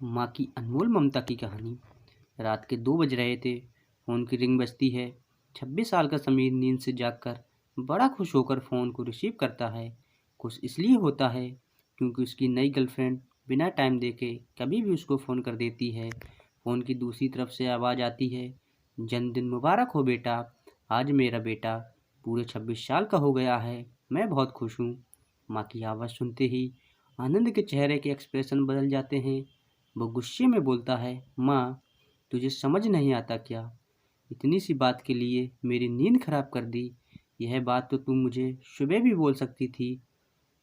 माँ की अनमोल ममता की कहानी। रात के 2 बज रहे थे। फ़ोन की रिंग बजती है। 26 साल का समीर नींद से जागकर बड़ा खुश होकर फ़ोन को रिसीव करता है। खुश इसलिए होता है क्योंकि उसकी नई गर्लफ्रेंड बिना टाइम देखे कभी भी उसको फ़ोन कर देती है। फ़ोन की दूसरी तरफ से आवाज़ आती है, जन्मदिन मुबारक हो बेटा। आज मेरा बेटा पूरे 26 साल का हो गया है। मैं बहुत खुश हूँ। माँ की आवाज़ सुनते ही आनंद के चेहरे के एक्सप्रेशन बदल जाते हैं। वो गुस्से में बोलता है, माँ तुझे समझ नहीं आता क्या? इतनी सी बात के लिए मेरी नींद खराब कर दी। यह बात तो तुम मुझे सुबह भी बोल सकती थी।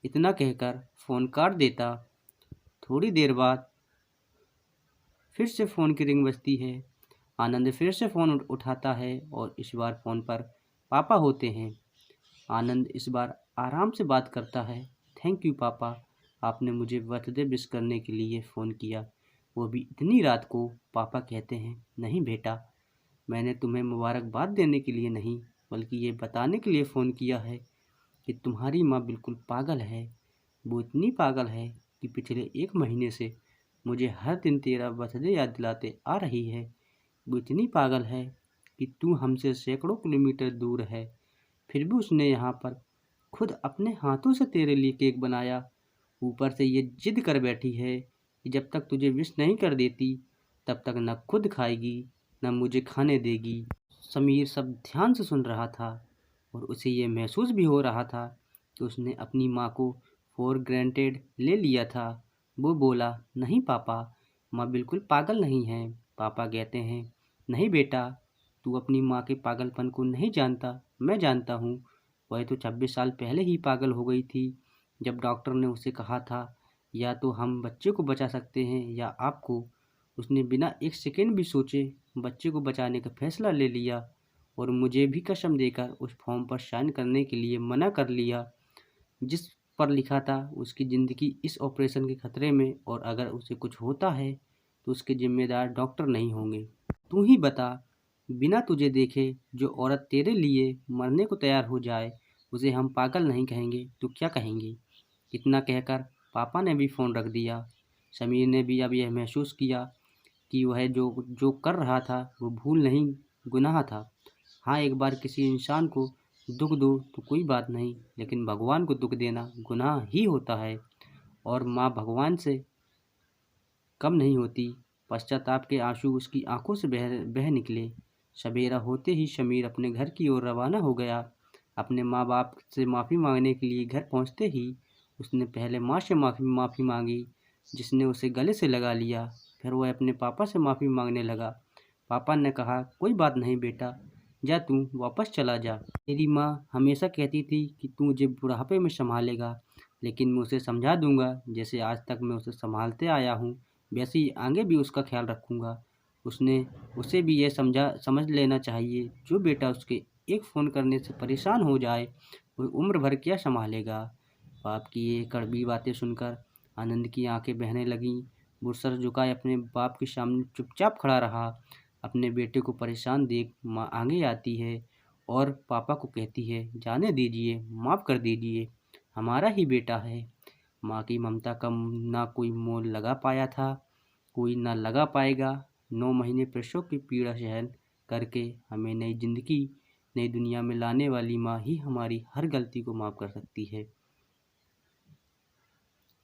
इतना कहकर फ़ोन काट देता। थोड़ी देर बाद फिर से फ़ोन की रिंग बजती है। आनंद फिर से फ़ोन उठाता है और इस बार फ़ोन पर पापा होते हैं। आनंद इस बार आराम से बात करता है। थैंक यू पापा, आपने मुझे बर्थडे विश करने के लिए फ़ोन किया, वो भी इतनी रात को। पापा कहते हैं, नहीं बेटा, मैंने तुम्हें मुबारकबाद देने के लिए नहीं बल्कि ये बताने के लिए फ़ोन किया है कि तुम्हारी माँ बिल्कुल पागल है। वो इतनी पागल है कि पिछले 1 महीने से मुझे हर दिन तेरा बर्थडे याद दिलाते आ रही है। वो इतनी पागल है कि तू हमसे सैकड़ों किलोमीटर दूर है, फिर भी उसने यहाँ पर खुद अपने हाथों से तेरे लिए केक बनाया। ऊपर से ये जिद कर बैठी है कि जब तक तुझे विश नहीं कर देती तब तक न खुद खाएगी न मुझे खाने देगी। समीर सब ध्यान से सुन रहा था और उसे ये महसूस भी हो रहा था कि उसने अपनी माँ को फॉर ग्रांटेड ले लिया था। वो बोला, नहीं पापा, माँ बिल्कुल पागल नहीं है। पापा कहते हैं, नहीं बेटा, तू अपनी माँ के पागलपन को नहीं जानता, मैं जानता हूँ। वह तो 26 साल पहले ही पागल हो गई थी जब डॉक्टर ने उसे कहा था या तो हम बच्चे को बचा सकते हैं या आपको। उसने बिना एक सेकंड भी सोचे बच्चे को बचाने का फैसला ले लिया और मुझे भी कसम देकर उस फॉर्म पर साइन करने के लिए मना कर लिया जिस पर लिखा था उसकी ज़िंदगी इस ऑपरेशन के खतरे में और अगर उसे कुछ होता है तो उसके जिम्मेदार डॉक्टर नहीं होंगे। तू ही बता, बिना तुझे देखे जो औरत तेरे लिए मरने को तैयार हो जाए उसे हम पागल नहीं कहेंगे तो क्या कहेंगे? इतना कहकर पापा ने भी फ़ोन रख दिया। समीर ने भी अब यह महसूस किया कि वह जो जो कर रहा था वो भूल नहीं, गुनाह था। हाँ, एक बार किसी इंसान को दुख दो तो कोई बात नहीं, लेकिन भगवान को दुख देना गुनाह ही होता है और माँ भगवान से कम नहीं होती। पश्चाताप के आंसू उसकी आंखों से बह बह निकले। सवेरा होते ही समीर अपने घर की ओर रवाना हो गया। अपने माँ बाप से माफ़ी मांगने के लिए घर पहुँचते ही उसने पहले माँ से माफ़ी मांगी, जिसने उसे गले से लगा लिया। फिर वह अपने पापा से माफ़ी मांगने लगा। पापा ने कहा, कोई बात नहीं बेटा, जा तू वापस चला जा। तेरी माँ हमेशा कहती थी कि तू मुझे बुढ़ापे में संभालेगा, लेकिन मैं उसे समझा दूंगा जैसे आज तक मैं उसे संभालते आया हूँ, वैसे ही आगे भी उसका ख्याल रखूँगा। उसे भी यह समझ लेना चाहिए, जो बेटा उसके एक फ़ोन करने से परेशान हो जाए वो उम्र भर क्या संभालेगा। बाप की ये कड़वी बातें सुनकर आनंद की आंखें बहने लगीं। वो सर झुकाए अपने बाप के सामने चुपचाप खड़ा रहा। अपने बेटे को परेशान देख माँ आगे आती है और पापा को कहती है, जाने दीजिए, माफ़ कर दीजिए, हमारा ही बेटा है। माँ की ममता का ना कोई मोल लगा पाया था, कोई ना लगा पाएगा। 9 महीने प्रसव की पीड़ा सहन करके हमें नई ज़िंदगी, नई दुनिया में लाने वाली माँ ही हमारी हर गलती को माफ़ कर सकती है।